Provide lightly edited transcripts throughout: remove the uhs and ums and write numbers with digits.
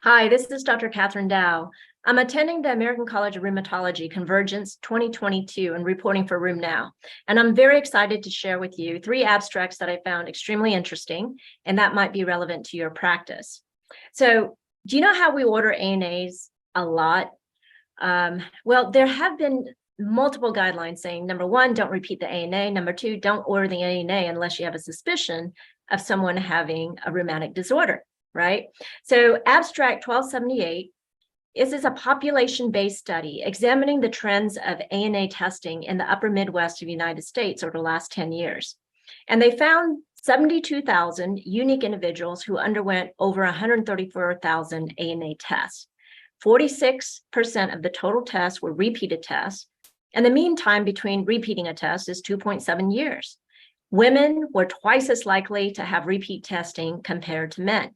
Hi, this is Dr. Kathryn Dao. I'm attending the American College of Rheumatology Convergence 2022 and reporting for Room Now. And I'm very excited to share with you 3 abstracts that I found extremely interesting and that might be relevant to your practice. So, do you know how we order ANAs a lot? Well, there have been multiple guidelines saying, number 1, don't repeat the ANA. Number 2, don't order the ANA unless you have a suspicion of someone having a rheumatic disorder. Right? So abstract 1278, this is a population-based study examining the trends of ANA testing in the upper Midwest of the United States over the last 10 years. And they found 72,000 unique individuals who underwent over 134,000 ANA tests. 46% of the total tests were repeated tests, and the mean time between repeating a test is 2.7 years. Women were twice as likely to have repeat testing compared to men.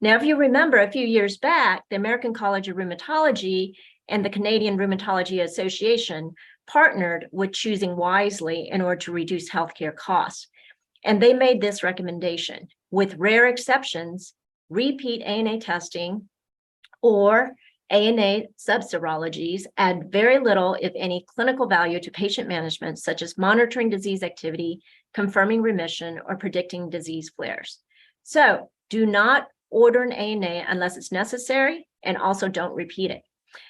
Now, if you remember a few years back, the American College of Rheumatology and the Canadian Rheumatology Association partnered with Choosing Wisely in order to reduce healthcare costs. And they made this recommendation: with rare exceptions, repeat ANA testing or ANA subserologies add very little, if any, clinical value to patient management, such as monitoring disease activity, confirming remission, or predicting disease flares. So do not order an ANA unless it's necessary, and also don't repeat it.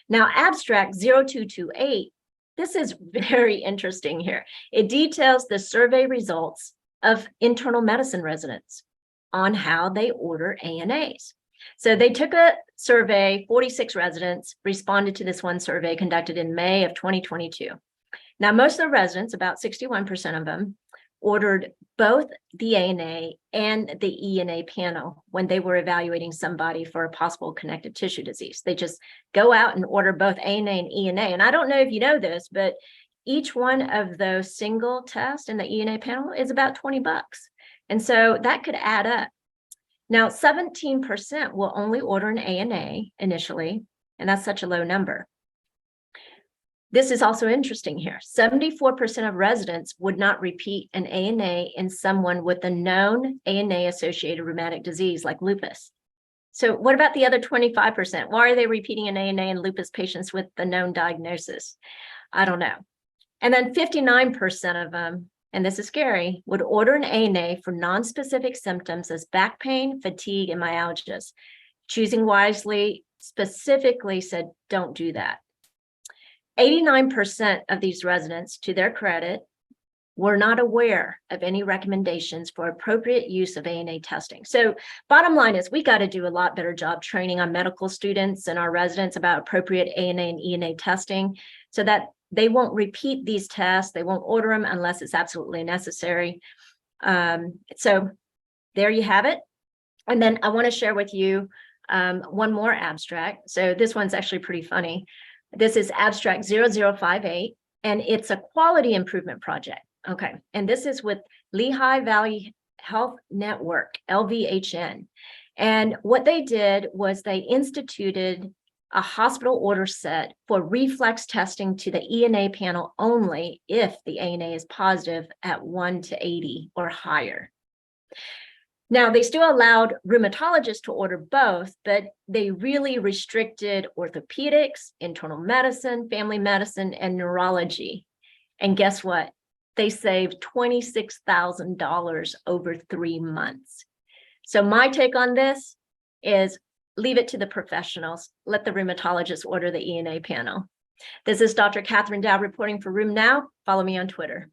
Now, abstract 0228, this is very interesting here. It details the survey results of internal medicine residents on how they order ANAs. So they took a survey, 46 residents responded to this one survey conducted in May of 2022. Now, most of the residents, about 61% of them, ordered both the ANA and the ENA panel when they were evaluating somebody for a possible connective tissue disease. They just go out and order both ANA and ENA. And I don't know if you know this, but each one of those single tests in the ENA panel is about $20. And so that could add up. Now, 17% will only order an ANA initially, and that's such a low number. This is also interesting here. 74% of residents would not repeat an ANA in someone with a known ANA-associated rheumatic disease like lupus. So what about the other 25%? Why are they repeating an ANA in lupus patients with the known diagnosis? I don't know. And then 59% of them, and this is scary, would order an ANA for non-specific symptoms as back pain, fatigue, and myalgias. Choosing Wisely specifically said, don't do that. 89% of these residents, to their credit, were not aware of any recommendations for appropriate use of ANA testing. So bottom line is we got to do a lot better job training our medical students and our residents about appropriate ANA and ENA testing so that they won't repeat these tests. They won't order them unless it's absolutely necessary. So there you have it. And then I want to share with you one more abstract. So this one's actually pretty funny. This is abstract 0058, and it's a quality improvement project. Okay, and this is with Lehigh Valley Health Network, LVHN. And what they did was they instituted a hospital order set for reflex testing to the ENA panel only if the ANA is positive at 1 to 80 or higher. Now, they still allowed rheumatologists to order both, but they really restricted orthopedics, internal medicine, family medicine, and neurology. And guess what? They saved $26,000 over 3 months. So my take on this is leave it to the professionals. Let the rheumatologists order the ENA panel. This is Dr. Kathryn Dao reporting for Room Now. Follow me on Twitter.